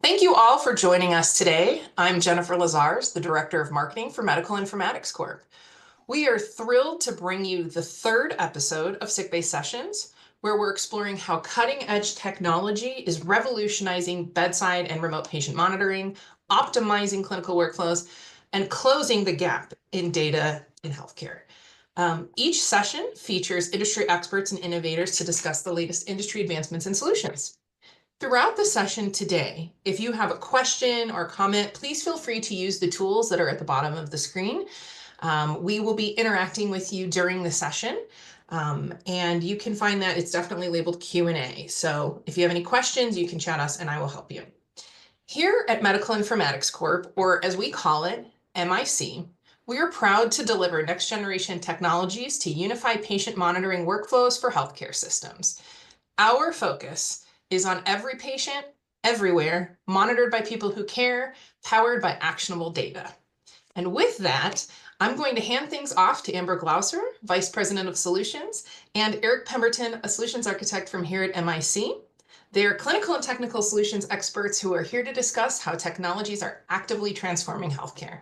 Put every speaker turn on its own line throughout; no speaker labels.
Thank you all for joining us today. I'm Jennifer Lazars, the Director of Marketing for Medical Informatics Corp. We are thrilled to bring you the third episode of Sickbay Sessions, where we're exploring how cutting-edge technology is revolutionizing bedside and remote patient monitoring, optimizing clinical workflows, and closing the gap in data in healthcare. Each session features industry experts and innovators to discuss the latest industry advancements and solutions. Throughout the session today, if you have a question or comment, please feel free to use the tools that are at the bottom of the screen. We will be interacting with you during the session, and you can find that it's definitely labeled Q&A. So if you have any questions, you can chat us and I will help you. Here at Medical Informatics Corp, or as we call it, MIC, we are proud to deliver next-generation technologies to unify patient monitoring workflows for healthcare systems. Our focus is on every patient, everywhere, monitored by people who care, powered by actionable data. And with that, I'm going to hand things off to Amber Glauser, Vice President of Solutions, and Erik Pemberton, a Solutions Architect from here at MIC. They are clinical and technical solutions experts who are here to discuss how technologies are actively transforming healthcare.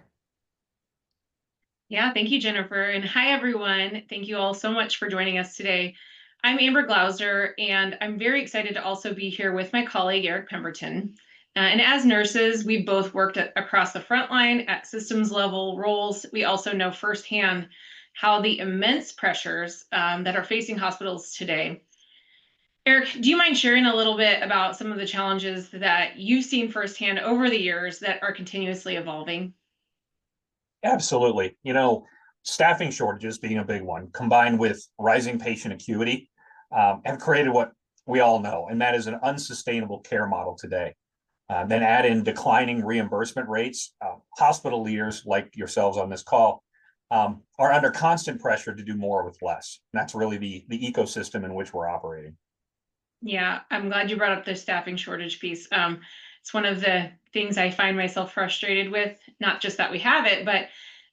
Yeah, thank you, Jennifer. And hi, everyone. Thank you all so much for joining us today. I'm Amber Glauser, and I'm very excited to also be here with my colleague, Erik Pemberton. And as nurses, we've both worked across the front line at systems level roles. We also know firsthand how the immense pressures that are facing hospitals today. Erik, do you mind sharing a little bit about some of the challenges that you've seen firsthand over the years that are continuously evolving?
Absolutely. Staffing shortages being a big one, combined with rising patient acuity, have created what we all know, and that is an unsustainable care model today. Then add in declining reimbursement rates. Hospital leaders like yourselves on this call are under constant pressure to do more with less. And that's really the ecosystem in which we're operating.
Yeah, I'm glad you brought up the staffing shortage piece. It's one of the things I find myself frustrated with, not just that we have it, but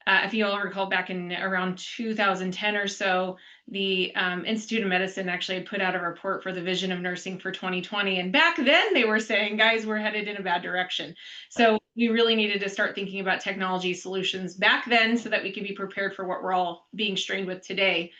if you all recall back in around 2010 or so, the Institute of Medicine actually had put out a report for the vision of nursing for 2020. And back then they were saying, guys, we're headed in a bad direction. So we really needed to start thinking about technology solutions back then so that we could be prepared for what we're all being strained with today.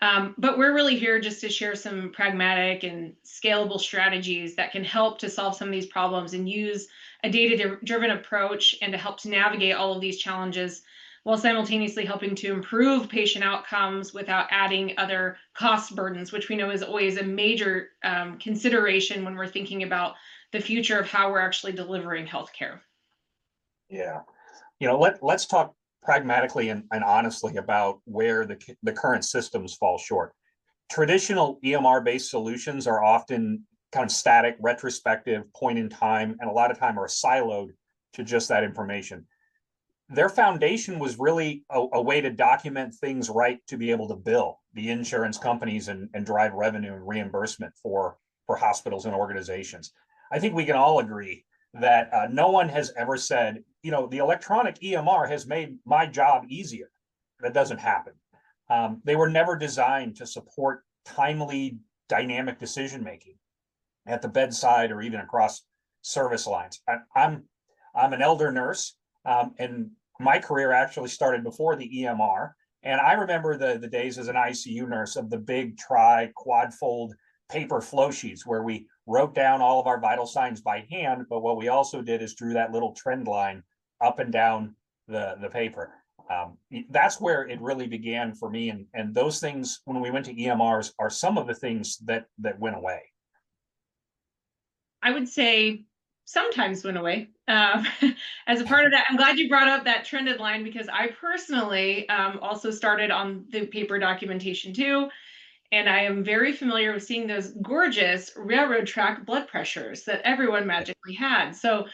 But we're really here just to share some pragmatic and scalable strategies that can help to solve some of these problems and use a data-driven approach and to help to navigate all of these challenges while simultaneously helping to improve patient outcomes without adding other cost burdens, which we know is always a major consideration when we're thinking about the future of how we're actually delivering healthcare.
Yeah. Let's talk pragmatically and honestly about where the current systems fall short. Traditional EMR-based solutions are often kind of static, retrospective, point in time, and a lot of time are siloed to just that information. Their foundation was really a way to document things right to be able to bill the insurance companies and drive revenue and reimbursement for hospitals and organizations. I think we can all agree that no one has ever said, the electronic EMR has made my job easier. That doesn't happen. They were never designed to support timely, dynamic decision-making at the bedside or even across service lines. I'm an elder nurse, and my career actually started before the EMR. And I remember the days as an ICU nurse of the big quad-fold paper flow sheets where we wrote down all of our vital signs by hand, but what we also did is drew that little trend line up and down the paper. That's where it really began for me. And those things, when we went to EMRs, are some of the things that went away.
I would say sometimes went away. As a part of that, I'm glad you brought up that trended line because I personally also started on the paper documentation too. And I am very familiar with seeing those gorgeous railroad track blood pressures that everyone magically had. So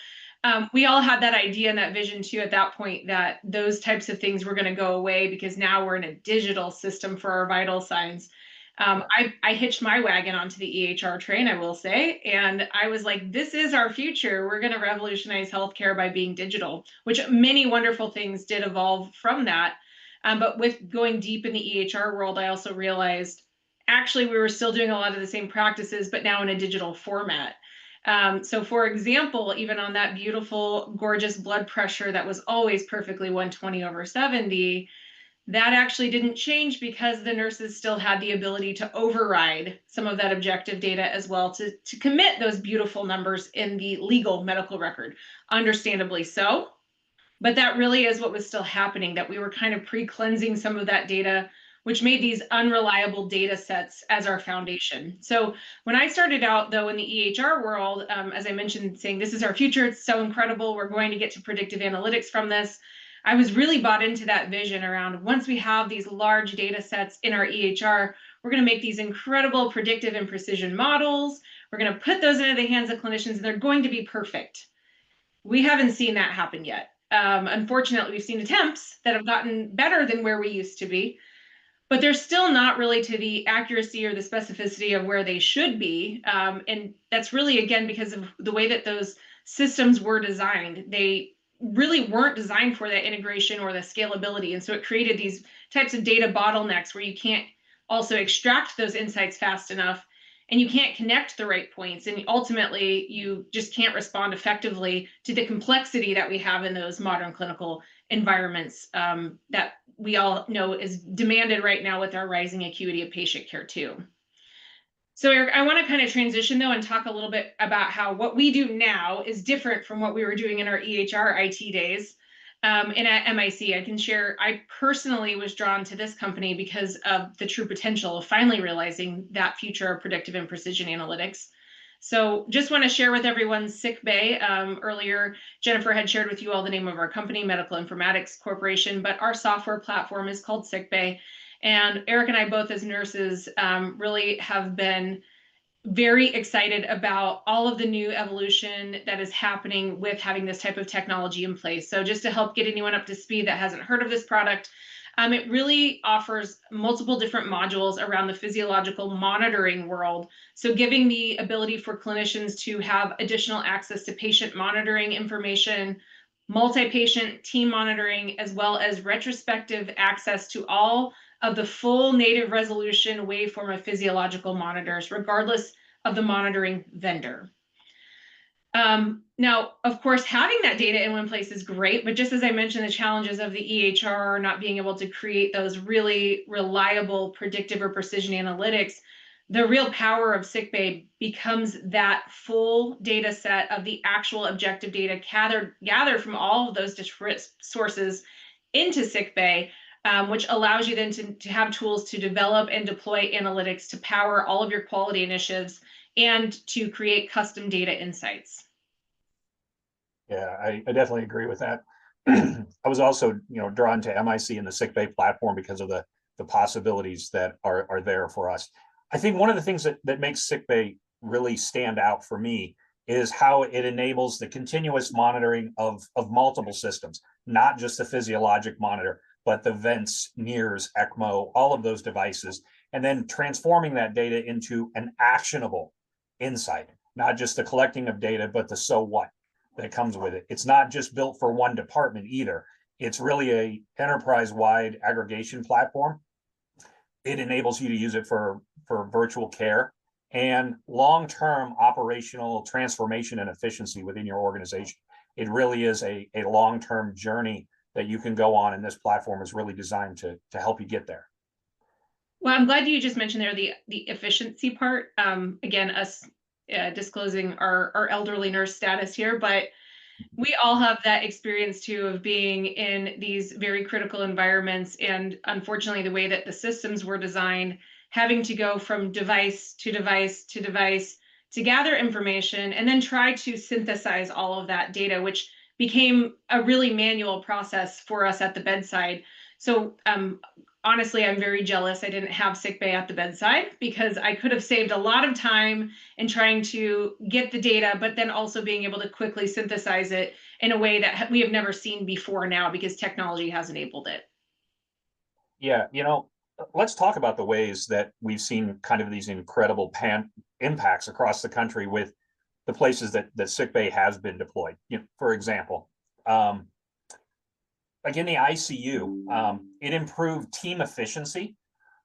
we all had that idea and that vision too at that point that those types of things were going to go away because now we're in a digital system for our vital signs. I hitched my wagon onto the EHR train, I will say, and I was like, this is our future. We're going to revolutionize healthcare by being digital, which many wonderful things did evolve from that. But with going deep in the EHR world, I also realized actually we were still doing a lot of the same practices, but now in a digital format. So for example, even on that beautiful, gorgeous blood pressure that was always perfectly 120/70, that actually didn't change because the nurses still had the ability to override some of that objective data as well to commit those beautiful numbers in the legal medical record, understandably so. But that really is what was still happening, that we were kind of pre-cleansing some of that data, which made these unreliable data sets as our foundation. So when I started out, though, in the EHR world, as I mentioned, saying this is our future, it's so incredible, we're going to get to predictive analytics from this, I was really bought into that vision around once we have these large data sets in our EHR, we're going to make these incredible predictive and precision models. We're going to put those into the hands of clinicians, and they're going to be perfect. We haven't seen that happen yet. Unfortunately, we've seen attempts that have gotten better than where we used to be, but they're still not really to the accuracy or the specificity of where they should be. And that's really, again, because of the way that those systems were designed. They really weren't designed for that integration or the scalability. And so it created these types of data bottlenecks where you can't also extract those insights fast enough, and you can't connect the right points, and ultimately you just can't respond effectively to the complexity that we have in those modern clinical environments that we all know is demanded right now with our rising acuity of patient care too. So Erik, I want to kind of transition though and talk a little bit about how what we do now is different from what we were doing in our EHR IT days. And at MIC, I can share, I personally was drawn to this company because of the true potential of finally realizing that future of predictive and precision analytics. So just want to share with everyone Sickbay. Earlier, Jennifer had shared with you all the name of our company, Medical Informatics Corporation, but our software platform is called Sickbay. And Erik and I both as nurses really have been very excited about all of the new evolution that is happening with having this type of technology in place. So just to help get anyone up to speed that hasn't heard of this product, it really offers multiple different modules around the physiological monitoring world. So giving the ability for clinicians to have additional access to patient monitoring information, multi-patient team monitoring, as well as retrospective access to all of the full native resolution waveform of physiological monitors, regardless of the monitoring vendor. Now, of course, having that data in one place is great, but just as I mentioned, the challenges of the EHR not being able to create those really reliable predictive or precision analytics, the real power of Sickbay becomes that full data set of the actual objective data gathered from all of those different sources into Sickbay, which allows you then to have tools to develop and deploy analytics to power all of your quality initiatives and to create custom data insights.
Yeah, I definitely agree with that. I was also, drawn to MIC and the Sickbay platform because of the possibilities that are there for us. I think one of the things that makes Sickbay really stand out for me is how it enables the continuous monitoring of multiple systems, not just the physiologic monitor, but the vents, NIRS, ECMO, all of those devices, and then transforming that data into an actionable insight, not just the collecting of data, but the so what that comes with it. It's not just built for one department either. It's really a enterprise-wide aggregation platform. It enables you to use it for virtual care and long-term operational transformation and efficiency within your organization. It really is a long-term journey that you can go on, and this platform is really designed to help you get there.
Well, I'm glad you just mentioned there the efficiency part. Again, us disclosing our elderly nurse status here, but we all have that experience too of being in these very critical environments, and unfortunately the way that the systems were designed, having to go from device to device to device to gather information and then try to synthesize all of that data, which became a really manual process for us at the bedside. So honestly, I'm very jealous I didn't have Sickbay at the bedside, because I could have saved a lot of time in trying to get the data, but then also being able to quickly synthesize it in a way that we have never seen before now, because technology has enabled it.
Yeah, let's talk about the ways that we've seen kind of these incredible impacts across the country with the places that Sickbay has been deployed. For example, like in the ICU, it improved team efficiency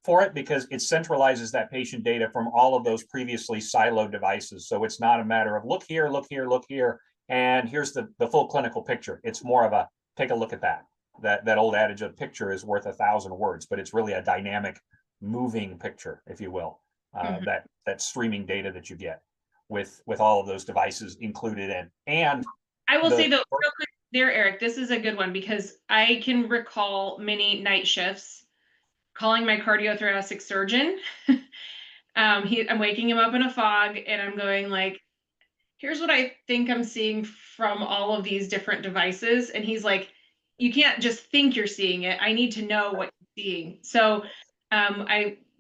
for it because it centralizes that patient data from all of those previously siloed devices. So it's not a matter of look here, look here, look here, and here's the full clinical picture. It's more of a take a look at that. That old adage of picture is worth 1,000 words, but it's really a dynamic, moving picture, if you will. That streaming data that you get with all of those devices included in. And
I will say though, real quick there, Eric, this is a good one because I can recall many night shifts calling my cardiothoracic surgeon. I'm waking him up in a fog and I'm going like, here's what I think I'm seeing from all of these different devices. And he's like, you can't just think you're seeing it. I need to know what you're seeing. So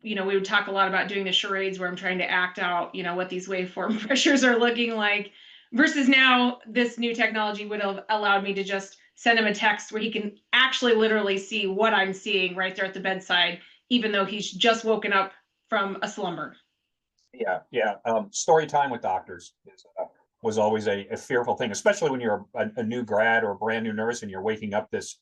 we would talk a lot about doing the charades where I'm trying to act out, what these waveform pressures are looking like versus now this new technology would have allowed me to just send him a text where he can actually literally see what I'm seeing right there at the bedside, even though he's just woken up from a slumber.
Yeah. Story time with doctors was always a fearful thing, especially when you're a new grad or a brand new nurse and you're waking up this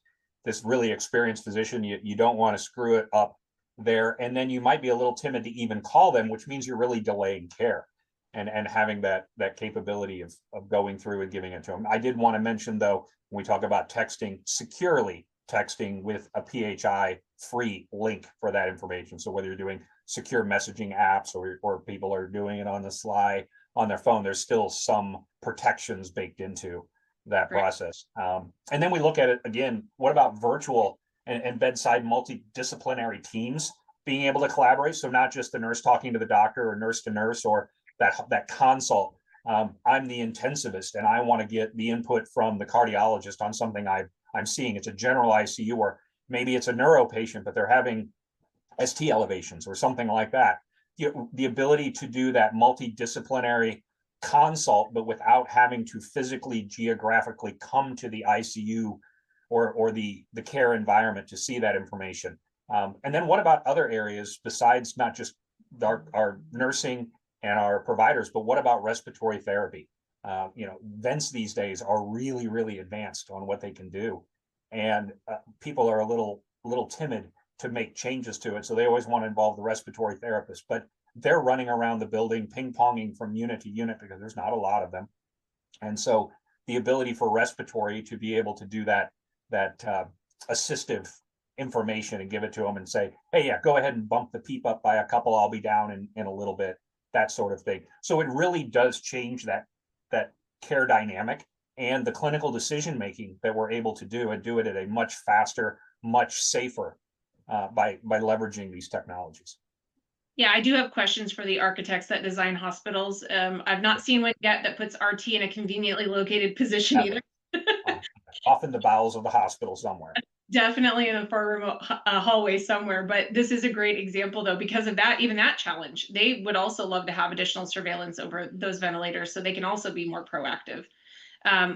really experienced physician. You don't want to screw it up there. And then you might be a little timid to even call them, which means you're really delaying care and having that capability of going through and giving it to them. I did want to mention, though, when we talk about texting, securely texting with a PHI free link for that information. So whether you're doing secure messaging apps or people are doing it on the sly on their phone, there's still some protections baked into that process. And then we look at it again, what about virtual and bedside multidisciplinary teams being able to collaborate? So not just the nurse talking to the doctor or nurse to nurse or that consult. I'm the intensivist and I want to get the input from the cardiologist on something I'm seeing. It's a general ICU or maybe it's a neuro patient, but they're having ST elevations or something like that. The ability to do that multidisciplinary consult, but without having to physically, geographically come to the ICU or the care environment to see that information. And then what about other areas besides not just our nursing and our providers, but what about respiratory therapy? Vents these days are really, really advanced on what they can do. And people are a little timid to make changes to it. So they always want to involve the respiratory therapist, but they're running around the building, ping-ponging from unit to unit because there's not a lot of them. And so the ability for respiratory to be able to do that assistive information and give it to them and say, hey, yeah, go ahead and bump the PEEP up by a couple, I'll be down in a little bit, that sort of thing. So it really does change that care dynamic and the clinical decision-making that we're able to do and do it at a much faster, much safer by leveraging these technologies.
Yeah, I do have questions for the architects that design hospitals. I've not seen one yet that puts RT in a conveniently located position either.
Off in the bowels of the hospital somewhere.
Definitely in a far remote hallway somewhere. But this is a great example, though, because of that, even that challenge. They would also love to have additional surveillance over those ventilators so they can also be more proactive.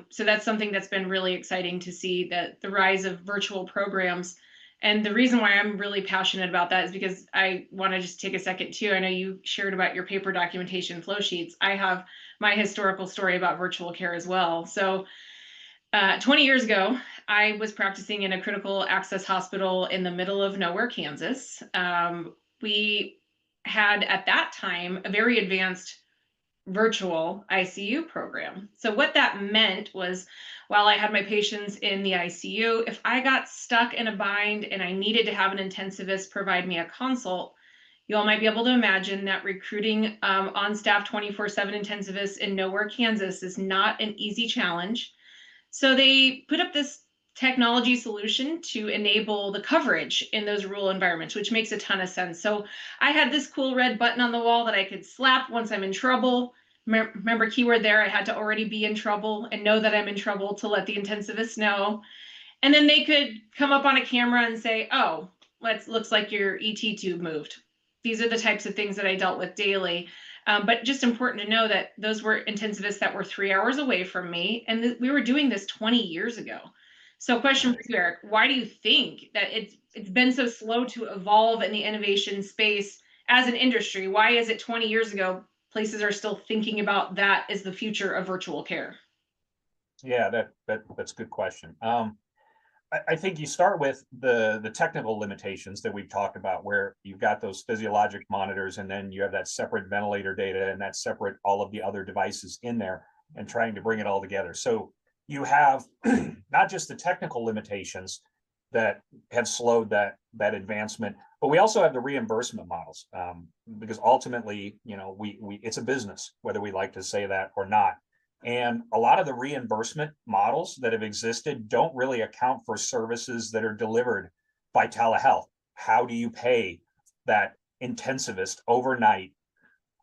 So that's something that's been really exciting to see, that the rise of virtual programs. And the reason why I'm really passionate about that is because I want to just take a second too. I know you shared about your paper documentation flow sheets. I have my historical story about virtual care as well. So 20 years ago, I was practicing in a critical access hospital in the middle of nowhere, Kansas. We had at that time a very advanced virtual ICU program. So what that meant was, while I had my patients in the ICU, if I got stuck in a bind and I needed to have an intensivist provide me a consult, you all might be able to imagine that recruiting on staff 24/7 intensivists in nowhere, Kansas is not an easy challenge. So they put up this technology solution to enable the coverage in those rural environments, which makes a ton of sense. So I had this cool red button on the wall that I could slap once I'm in trouble. Remember, keyword there, I had to already be in trouble and know that I'm in trouble to let the intensivist know. And then they could come up on a camera and say, oh, looks like your ET tube moved. These are the types of things that I dealt with daily. But just important to know that those were intensivists that were 3 hours away from me. And we were doing this 20 years ago. So question for you, Eric, why do you think that it's been so slow to evolve in the innovation space as an industry? Why is it 20 years ago, places are still thinking about that as the future of virtual care?
Yeah, that's a good question. I think you start with the technical limitations that we've talked about, where you've got those physiologic monitors, and then you have that separate ventilator data and that separate all of the other devices in there, and trying to bring it all together. So you have not just the technical limitations that have slowed that advancement, but we also have the reimbursement models, because ultimately, we it's a business, whether we like to say that or not. And a lot of the reimbursement models that have existed don't really account for services that are delivered by telehealth. How do you pay that intensivist overnight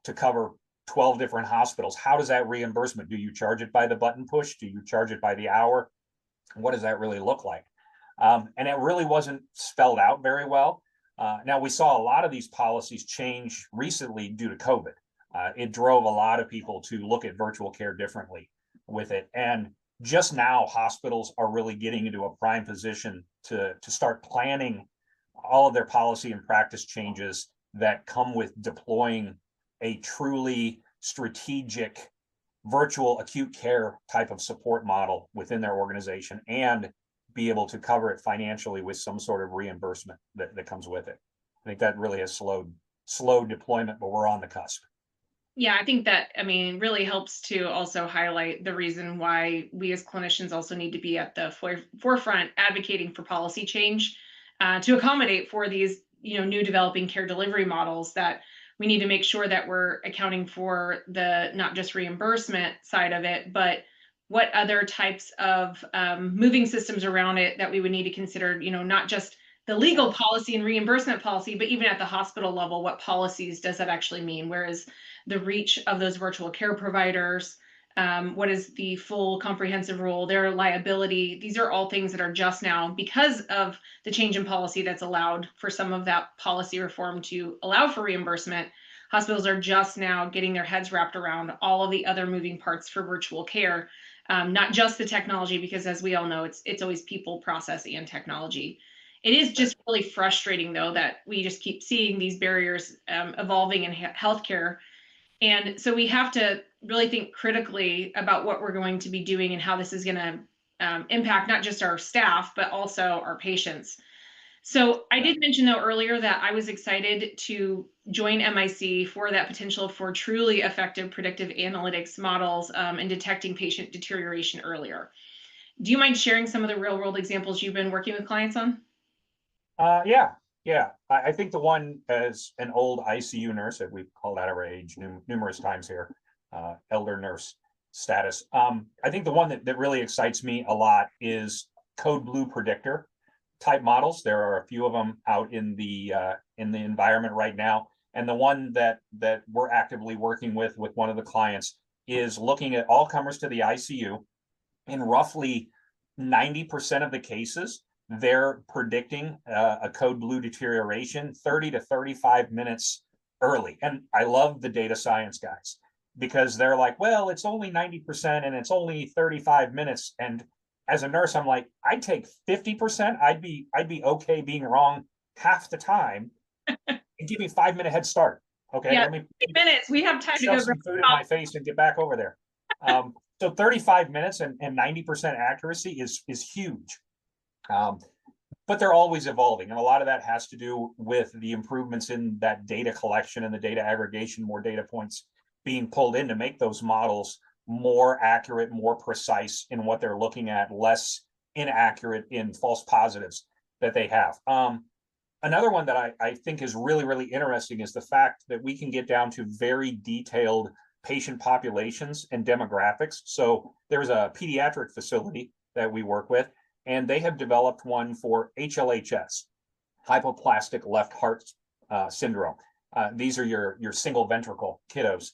to cover 12 different hospitals? How does that reimbursement? Do you charge it by the button push? Do you charge it by the hour? What does that really look like? And it really wasn't spelled out very well. Now, we saw a lot of these policies change recently due to COVID. It drove a lot of people to look at virtual care differently with it. And just now, hospitals are really getting into a prime position to start planning all of their policy and practice changes that come with deploying a truly strategic virtual acute care type of support model within their organization, and be able to cover it financially with some sort of reimbursement that comes with it. I think that really has slowed deployment, but we're on the cusp.
Yeah, I think that, really helps to also highlight the reason why we as clinicians also need to be at the forefront advocating for policy change to accommodate for these, new developing care delivery models. That we need to make sure that we're accounting for the not just reimbursement side of it, but what other types of moving systems around it that we would need to consider, not just the legal policy and reimbursement policy, but even at the hospital level, what policies does that actually mean? Where is the reach of those virtual care providers? What is the full comprehensive role, their liability? These are all things that are just now, because of the change in policy that's allowed for some of that policy reform to allow for reimbursement. Hospitals are just now getting their heads wrapped around all of the other moving parts for virtual care, not just the technology, because as we all know, it's always people, process, and technology. It is just really frustrating, though, that we just keep seeing these barriers evolving in healthcare. And so we have to really think critically about what we're going to be doing and how this is going to impact not just our staff, but also our patients. So I did mention, though, earlier that I was excited to join MIC for that potential for truly effective predictive analytics models in detecting patient deterioration earlier. Do you mind sharing some of the real world examples you've been working with clients on?
Yeah. I think the one, as an old ICU nurse, that we've called out our age numerous times here, elder nurse status. I think the one that really excites me a lot is code blue predictor type models. There are a few of them out in the environment right now, and the one that we're actively working with one of the clients is looking at all comers to the ICU. In roughly 90% of the cases, they're predicting a code blue deterioration 30 to 35 minutes early. And I love the data science guys, because they're like, well, it's only 90% and it's only 35 minutes. And as a nurse, I'm like, I'd take 50%. I'd be okay being wrong half the time and give me 5-minute head start. Okay,
yeah,
let me
minutes. We have time to go
some food in my face and get back over there. So 35 minutes and 90% accuracy is huge. But they're always evolving. And a lot of that has to do with the improvements in that data collection and the data aggregation, more data points being pulled in to make those models more accurate, more precise in what they're looking at, less inaccurate in false positives that they have. Another one that I think is really, really interesting is the fact that we can get down to very detailed patient populations and demographics. So there's a pediatric facility that we work with, and they have developed one for HLHS, hypoplastic left heart syndrome. These are your single ventricle kiddos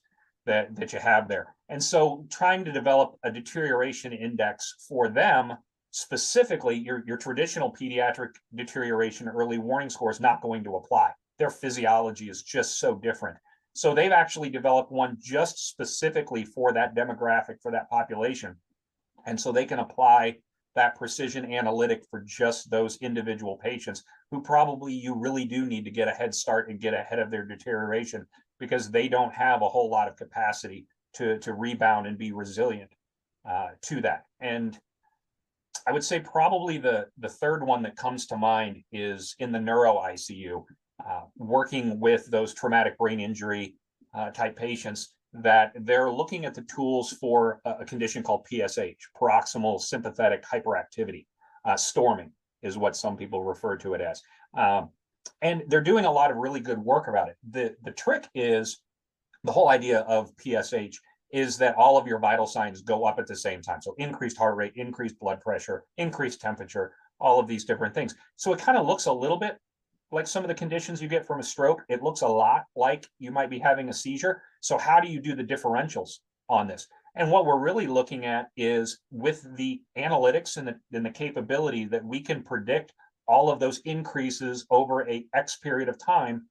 that you have there. And so trying to develop a deterioration index for them, specifically your traditional pediatric deterioration early warning score is not going to apply. Their physiology is just so different. So they've actually developed one just specifically for that demographic, for that population. And so they can apply that precision analytic for just those individual patients who probably you really do need to get a head start and get ahead of their deterioration, because they don't have a whole lot of capacity to rebound and be resilient to that. And I would say probably the third one that comes to mind is in the neuro ICU, working with those traumatic brain injury type patients, that they're looking at the tools for a condition called PSH, paroxysmal sympathetic hyperactivity. Storming is what some people refer to it as. And they're doing a lot of really good work about it. The trick is, the whole idea of PSH is that all of your vital signs go up at the same time. So increased heart rate, increased blood pressure, increased temperature, all of these different things. So it kind of looks a little bit like some of the conditions you get from a stroke. It looks a lot like you might be having a seizure. So how do you do the differentials on this? And what we're really looking at is, with the analytics and the capability that we can predict all of those increases over a X period of time,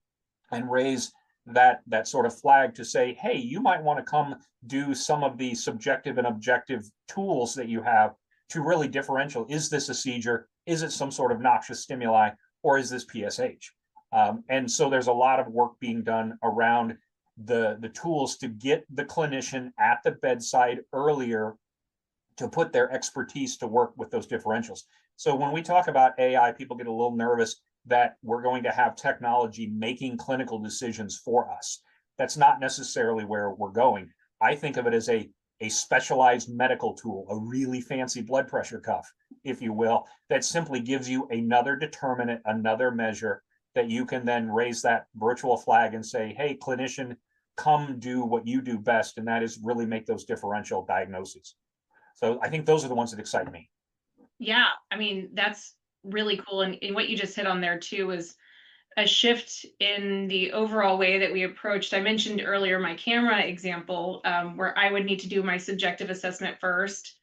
and raise that sort of flag to say, hey, you might want to come do some of the subjective and objective tools that you have to really differential. Is this a seizure? Is it some sort of noxious stimuli? Or is this PSH? And so there's a lot of work being done around the tools to get the clinician at the bedside earlier, to put their expertise to work with those differentials. So when we talk about AI, people get a little nervous that we're going to have technology making clinical decisions for us. That's not necessarily where we're going. I think of it as a specialized medical tool, a really fancy blood pressure cuff, if you will, that simply gives you another determinant, another measure that you can then raise that virtual flag and say, hey, clinician, come do what you do best, and that is really make those differential diagnoses. So I think those are the ones that excite me.
Yeah, I mean, that's really cool. And what you just hit on there too is a shift in the overall way that we approached. I mentioned earlier my camera example, where I would need to do my subjective assessment first,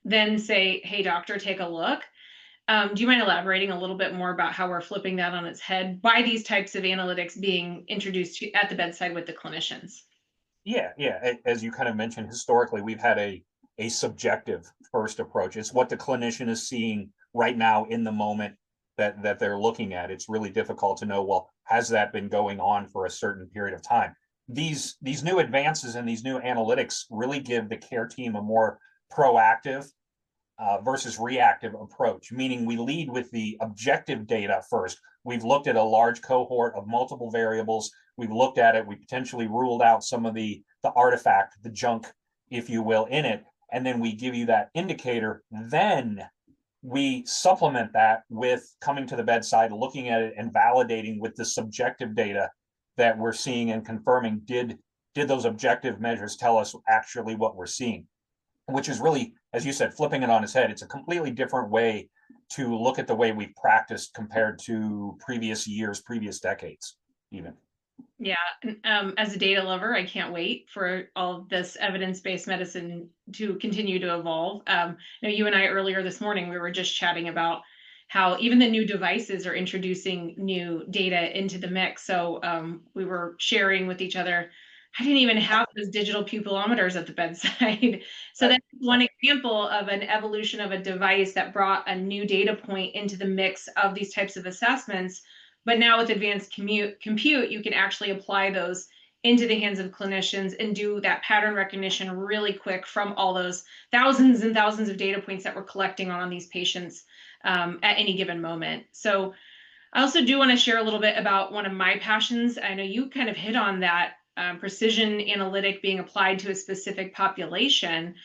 then say, hey, doctor, take a look. Do you mind elaborating a little bit more about how we're flipping that on its head by these types of analytics being introduced at the bedside with the clinicians?
Yeah. As you kind of mentioned, historically, we've had a subjective first approach. It's what the clinician is seeing right now in the moment that they're looking at. It's really difficult to know, well, has that been going on for a certain period of time? These new advances and these new analytics really give the care team a more proactive versus reactive approach, meaning we lead with the objective data first. We've looked at a large cohort of multiple variables. We've looked at it. We potentially ruled out some of the artifact, the junk, if you will, in it. And then we give you that indicator. Then we supplement that with coming to the bedside, looking at it, and validating with the subjective data that we're seeing and confirming, did those objective measures tell us actually what we're seeing? Which is really, as you said, flipping it on its head. It's a completely different way to look at the way we've practiced compared to previous years, previous decades, even.
Yeah, as a data lover, I can't wait for all of this evidence-based medicine to continue to evolve. You and I earlier this morning, we were just chatting about how even the new devices are introducing new data into the mix. So we were sharing with each other, I didn't even have those digital pupillometers at the bedside. So that's one example of an evolution of a device that brought a new data point into the mix of these types of assessments. But now with advanced compute, you can actually apply those into the hands of clinicians and do that pattern recognition really quick from all those thousands and thousands of data points that we're collecting on these patients at any given moment. So I also do want to share a little bit about one of my passions. I know you kind of hit on that, precision analytic being applied to a specific population,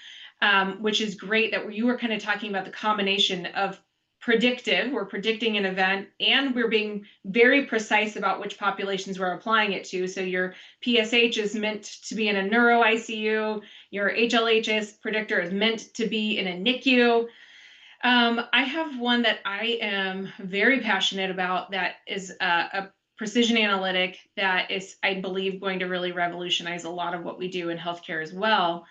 which is great that you were kind of talking about the combination of predictive, we're predicting an event, and we're being very precise about which populations we're applying it to. So your PSH is meant to be in a neuro ICU, your HLHS predictor is meant to be in a NICU. I have one that I am very passionate about that is a precision analytic that is, I believe, going to really revolutionize a lot of what we do in healthcare as well.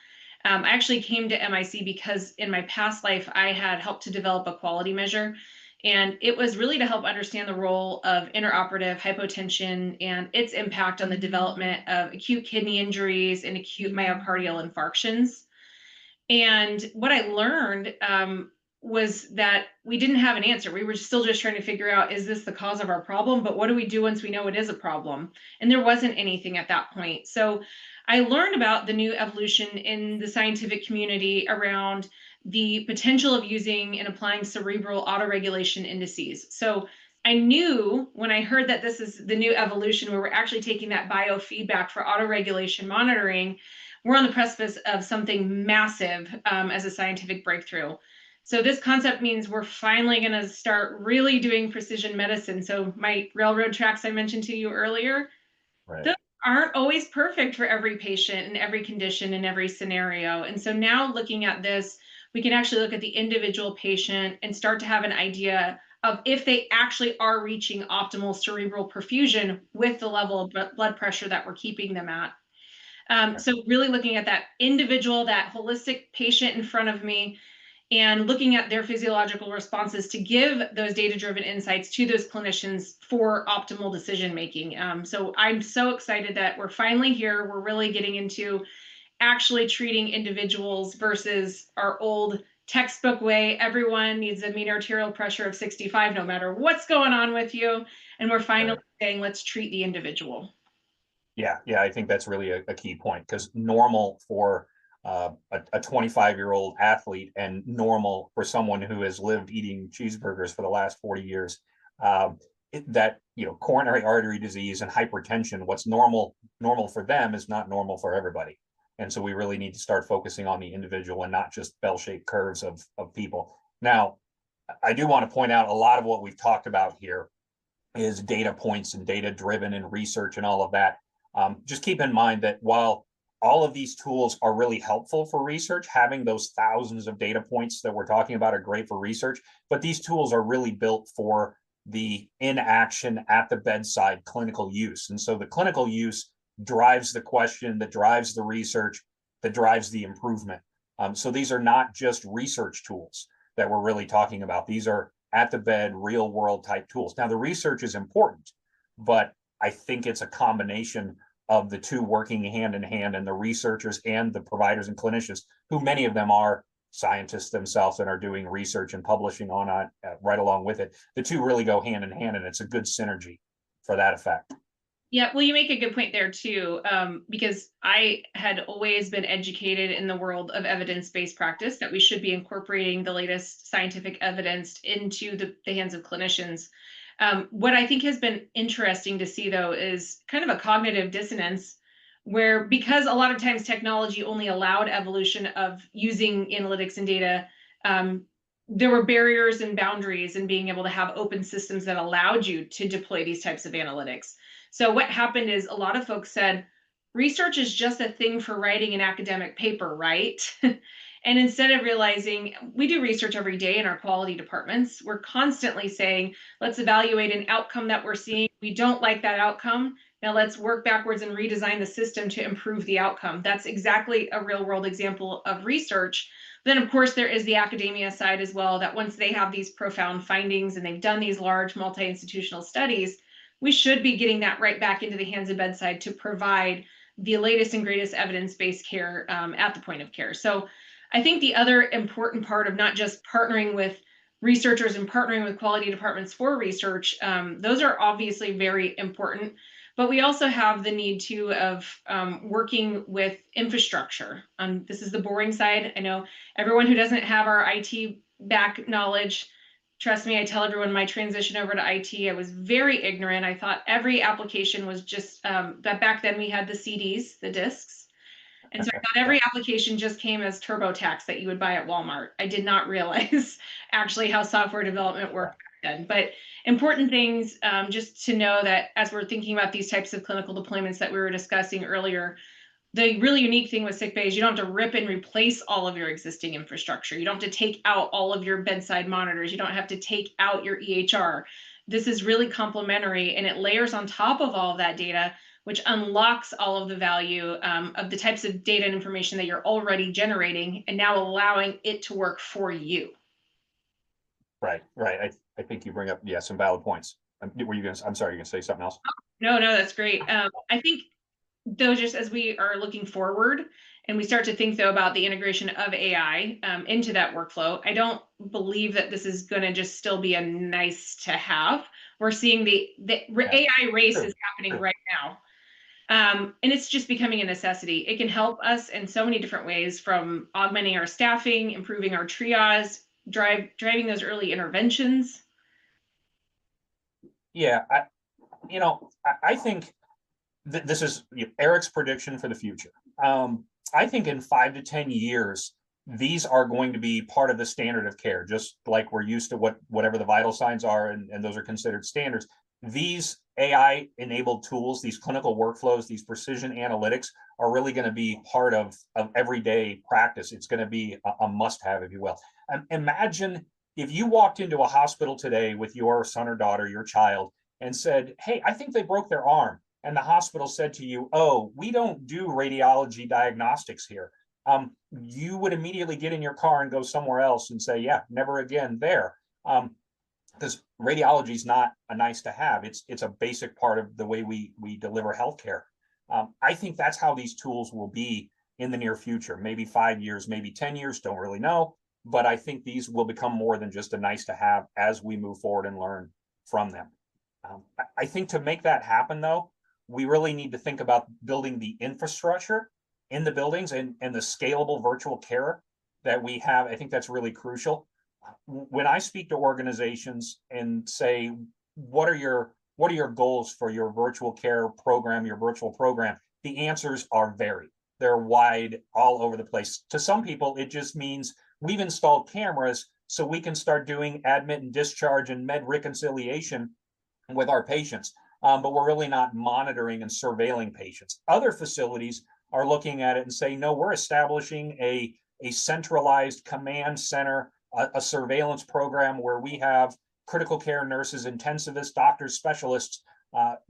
I actually came to MIC because in my past life, I had helped to develop a quality measure. And it was really to help understand the role of intraoperative hypotension and its impact on the development of acute kidney injuries and acute myocardial infarctions. And what I learned was that we didn't have an answer. We were still just trying to figure out, is this the cause of our problem? But what do we do once we know it is a problem? And there wasn't anything at that point. So I learned about the new evolution in the scientific community around the potential of using and applying cerebral autoregulation indices. So I knew when I heard that this is the new evolution where we're actually taking that biofeedback for autoregulation monitoring, we're on the precipice of something massive as a scientific breakthrough. So this concept means we're finally going to start really doing precision medicine. So my railroad tracks I mentioned to you earlier,
Right.
those aren't always perfect for every patient and every condition and every scenario. And so now looking at this, we can actually look at the individual patient and start to have an idea of if they actually are reaching optimal cerebral perfusion with the level of blood pressure that we're keeping them at. So really looking at that individual, that holistic patient in front of me, and looking at their physiological responses to give those data-driven insights to those clinicians for optimal decision-making. So I'm so excited that we're finally here. We're really getting into actually treating individuals versus our old textbook way. Everyone needs a mean arterial pressure of 65, no matter what's going on with you. And we're finally saying, let's treat the individual.
Yeah, I think that's really a key point, because normal for a 25-year-old athlete and normal for someone who has lived eating cheeseburgers for the last 40 years, that, coronary artery disease and hypertension, what's normal for them is not normal for everybody. And so we really need to start focusing on the individual and not just bell-shaped curves of people. Now, I do want to point out a lot of what we've talked about here is data points and data driven and research and all of that. Just keep in mind that while all of these tools are really helpful for research, having those thousands of data points that we're talking about are great for research, but these tools are really built for the in-action, at the bedside clinical use. And so the clinical use drives the question, that drives the research, that drives the improvement. So these are not just research tools that we're really talking about. These are at the bed, real world type tools. Now, the research is important, but I think it's a combination of the two working hand in hand, and the researchers and the providers and clinicians, who many of them are scientists themselves and are doing research and publishing on it right along with it. The two really go hand in hand, and it's a good synergy for that effect.
Yeah, well, you make a good point there too, because I had always been educated in the world of evidence-based practice that we should be incorporating the latest scientific evidence into the hands of clinicians. What I think has been interesting to see, though, is kind of a cognitive dissonance where, because a lot of times technology only allowed evolution of using analytics and data, there were barriers and boundaries in being able to have open systems that allowed you to deploy these types of analytics. So what happened is a lot of folks said, research is just a thing for writing an academic paper, right? And instead of realizing we do research every day in our quality departments, we're constantly saying, let's evaluate an outcome that we're seeing. We don't like that outcome. Now let's work backwards and redesign the system to improve the outcome. That's exactly a real world example of research. Then, of course, there is the academia side as well, that once they have these profound findings and they've done these large multi-institutional studies, we should be getting that right back into the hands of bedside to provide the latest and greatest evidence-based care at the point of care. So I think the other important part of not just partnering with researchers and partnering with quality departments for research, those are obviously very important, but we also have the need too of working with infrastructure. This is the boring side. I know everyone who doesn't have our IT back knowledge, trust me, I tell everyone my transition over to IT, I was very ignorant. I thought every application was just that back then we had the CDs, the discs. And so I thought every application just came as TurboTax that you would buy at Walmart. I did not realize actually how software development worked back then. But important things just to know that as we're thinking about these types of clinical deployments that we were discussing earlier, the really unique thing with Sickbay is you don't have to rip and replace all of your existing infrastructure. You don't have to take out all of your bedside monitors. You don't have to take out your EHR. This is really complementary, and it layers on top of all of that data, which unlocks all of the value of the types of data and information that you're already generating and now allowing it to work for you.
Right. I think you bring up, some valid points. I'm sorry, you're gonna say something else?
No, that's great. I think though, just as we are looking forward and we start to think though about the integration of AI into that workflow, I don't believe that this is going to just still be a nice to have. We're seeing the AI race is happening right now. And it's just becoming a necessity. It can help us in so many different ways, from augmenting our staffing, improving our triage, driving those early interventions.
Yeah, I think this is Erik's prediction for the future. I think in 5 to 10 years, these are going to be part of the standard of care, just like we're used to whatever the vital signs are, and those are considered standards. These AI-enabled tools, these clinical workflows, these precision analytics are really going to be part of everyday practice. It's going to be a must-have, if you will. Imagine if you walked into a hospital today with your son or daughter, your child, and said, "Hey, I think they broke their arm." And the hospital said to you, "Oh, we don't do radiology diagnostics here." You would immediately get in your car and go somewhere else and say, "Yeah, never again there." Because radiology is not a nice to have. It's a basic part of the way we deliver healthcare. I think that's how these tools will be in the near future. Maybe 5 years, maybe 10 years, don't really know. But I think these will become more than just a nice to have as we move forward and learn from them. I think to make that happen, though, we really need to think about building the infrastructure in the buildings and the scalable virtual care that we have. I think that's really crucial. When I speak to organizations and say, what are your goals for your virtual care program, your virtual program? The answers are varied. They're wide, all over the place. To some people, it just means we've installed cameras so we can start doing admit and discharge and med reconciliation with our patients. But we're really not monitoring and surveilling patients. Other facilities are looking at it and saying, no, we're establishing a centralized command center, a surveillance program where we have critical care nurses, intensivists, doctors, specialists,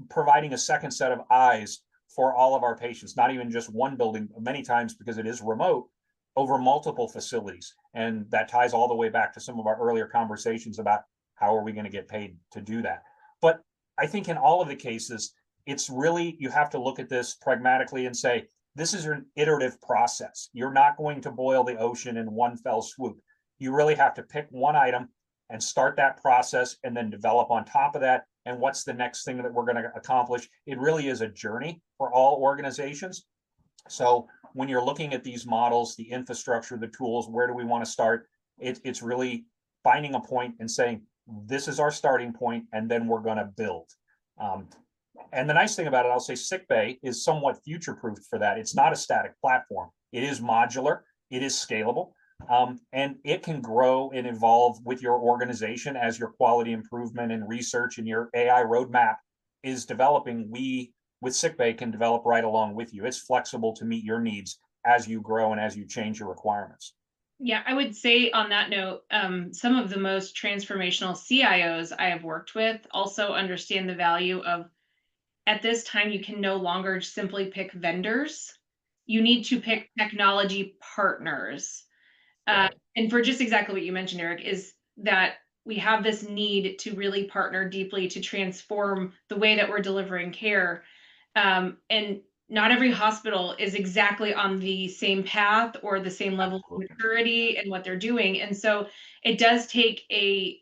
providing a second set of eyes for all of our patients, not even just one building, many times because it is remote, over multiple facilities. And that ties all the way back to some of our earlier conversations about how are we going to get paid to do that. But I think in all of the cases, it's really, you have to look at this pragmatically and say, this is an iterative process. You're not going to boil the ocean in one fell swoop. You really have to pick one item and start that process and then develop on top of that. And what's the next thing that we're going to accomplish? It really is a journey for all organizations. So when you're looking at these models, the infrastructure, the tools, where do we want to start? It's really finding a point and saying, this is our starting point, and then we're going to build. And the nice thing about it, I'll say Sickbay is somewhat future-proofed for that. It's not a static platform. It is modular. It is scalable. And it can grow and evolve with your organization as your quality improvement and research and your AI roadmap is developing. We, with Sickbay, can develop right along with you. It's flexible to meet your needs as you grow and as you change your requirements.
Yeah, I would say on that note, some of the most transformational CIOs I have worked with also understand the value of, at this time, you can no longer simply pick vendors. You need to pick technology partners. And for just exactly what you mentioned, Erik, is that we have this need to really partner deeply to transform the way that we're delivering care. And not every hospital is exactly on the same path or the same level of maturity in what they're doing. And so it does take a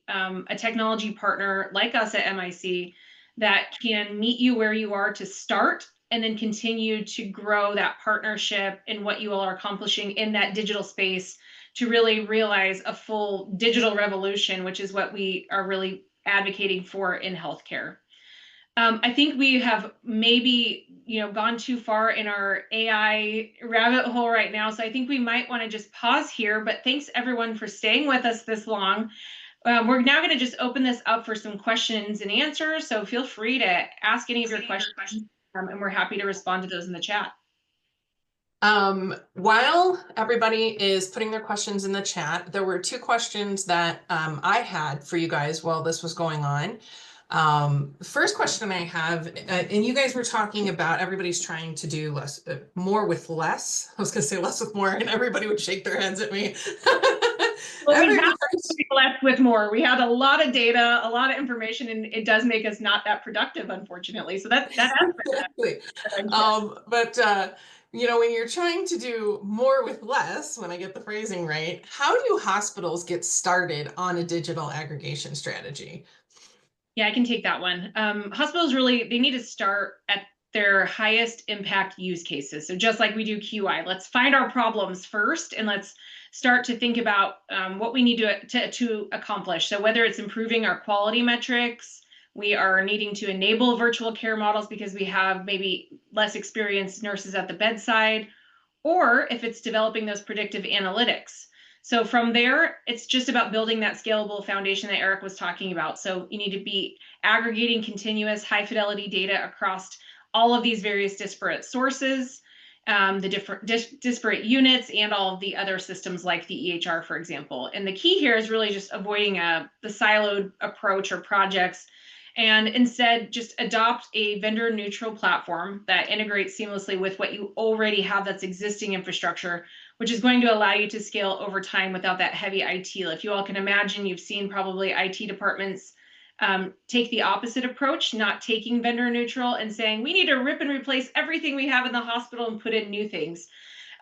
technology partner like us at MIC that can meet you where you are to start and then continue to grow that partnership and what you all are accomplishing in that digital space to really realize a full digital revolution, which is what we are really advocating for in healthcare. I think we have maybe, gone too far in our AI rabbit hole right now. So I think we might want to just pause here, but thanks everyone for staying with us this long. We're now going to just open this up for some questions and answers. So feel free to ask any of your questions, and we're happy to respond to those in the chat.
While everybody is putting their questions in the chat, there were two questions that I had for you guys while this was going on. First question I have, and you guys were talking about everybody's trying to do more with less. I was going to say less with more, and everybody would shake their heads at me.
Well, we
Everybody-
have to be left with more. We had a lot of data, a lot of information, and it does make us not that productive, unfortunately. So that has
Exactly.
been
You know, when you're trying to do more with less, when I get the phrasing right, how do hospitals get started on a digital aggregation strategy?
Yeah, I can take that one. Hospitals really, they need to start at their highest impact use cases. So just like we do QI, let's find our problems first and let's start to think about what we need to accomplish. So whether it's improving our quality metrics, we are needing to enable virtual care models because we have maybe less experienced nurses at the bedside, or if it's developing those predictive analytics. So from there, it's just about building that scalable foundation that Erik was talking about. So you need to be aggregating continuous high fidelity data across all of these various disparate sources, the different disparate units, and all of the other systems like the EHR, for example. And the key here is really just avoiding the siloed approach or projects, and instead just adopt a vendor neutral platform that integrates seamlessly with what you already have that's existing infrastructure, which is going to allow you to scale over time without that heavy IT. If you all can imagine, you've seen probably IT departments take the opposite approach, not taking vendor neutral and saying, we need to rip and replace everything we have in the hospital and put in new things.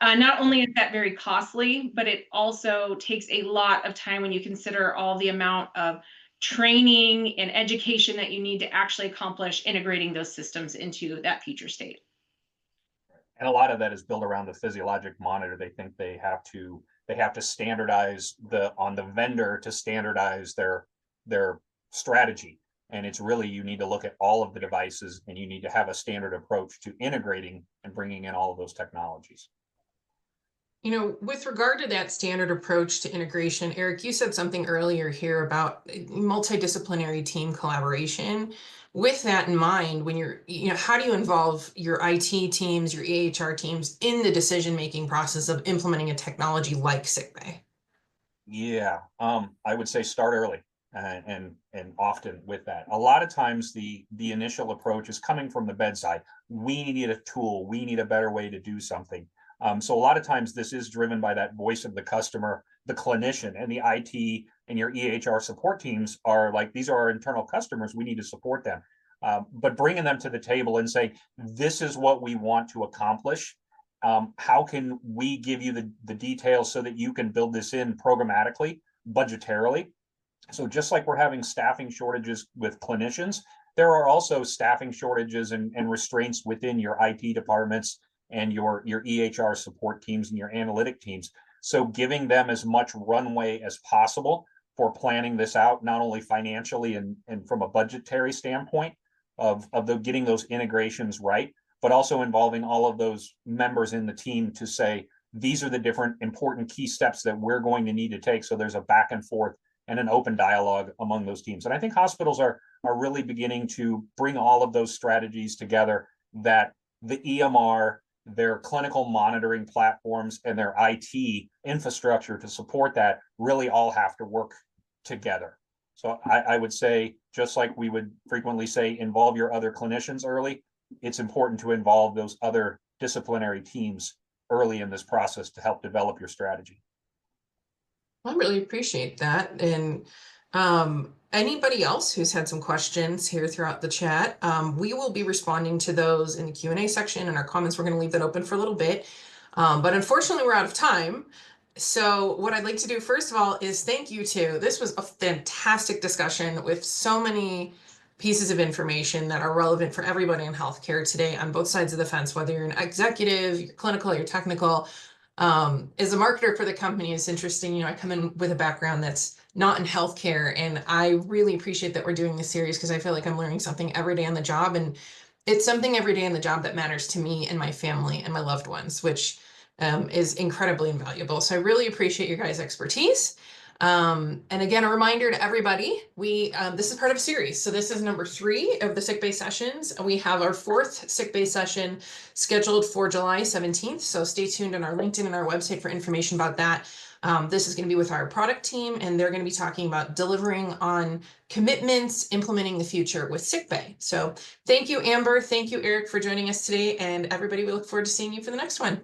Not only is that very costly, but it also takes a lot of time when you consider all the amount of training and education that you need to actually accomplish integrating those systems into that future state.
And a lot of that is built around the physiologic monitor. They think they have to standardize on the vendor to standardize their strategy. And it's really, you need to look at all of the devices and you need to have a standard approach to integrating and bringing in all of those technologies.
You know, with regard to that standard approach to integration, Erik, you said something earlier here about multidisciplinary team collaboration. With that in mind, when how do you involve your IT teams, your EHR teams in the decision-making process of implementing a technology like Sickbay?
Yeah, I would say start early and often with that. A lot of times the initial approach is coming from the bedside. We need a tool. We need a better way to do something. So a lot of times this is driven by that voice of the customer, the clinician, and the IT and your EHR support teams are like, these are our internal customers. We need to support them. But bringing them to the table and say, this is what we want to accomplish. How can we give you the details so that you can build this in programmatically, budgetarily? So just like we're having staffing shortages with clinicians, there are also staffing shortages and restraints within your IT departments and your EHR support teams and your analytic teams. So giving them as much runway as possible for planning this out, not only financially and from a budgetary standpoint of getting those integrations right, but also involving all of those members in the team to say, these are the different important key steps that we're going to need to take. So there's a back and forth and an open dialogue among those teams. And I think hospitals are really beginning to bring all of those strategies together, that the EMR, their clinical monitoring platforms, and their IT infrastructure to support that really all have to work together. So I would say, just like we would frequently say, involve your other clinicians early, it's important to involve those other disciplinary teams early in this process to help develop your strategy.
I really appreciate that. And anybody else who's had some questions here throughout the chat, we will be responding to those in the Q&A section and our comments. We're going to leave that open for a little bit. But unfortunately, we're out of time. So what I'd like to do, first of all, is thank you to. This was a fantastic discussion with so many pieces of information that are relevant for everybody in healthcare today on both sides of the fence, whether you're an executive, you're clinical, you're technical. As a marketer for the company, it's interesting, you know, I come in with a background that's not in healthcare, and I really appreciate that we're doing this series because I feel like I'm learning something every day on the job, and it's something every day on the job that matters to me and my family and my loved ones, which is incredibly invaluable. So I really appreciate your guys' expertise. And again, a reminder to everybody, this is part of a series. So this is number 3 of the Sickbay Sessions. We have our 4th Sickbay session scheduled for July 17th. So stay tuned on our LinkedIn and our website for information about that. This is going to be with our product team, and they're going to be talking about delivering on commitments, implementing the future with Sickbay. So thank you, Amber. Thank you, Erik, for joining us today. And everybody, we look forward to seeing you for the next one.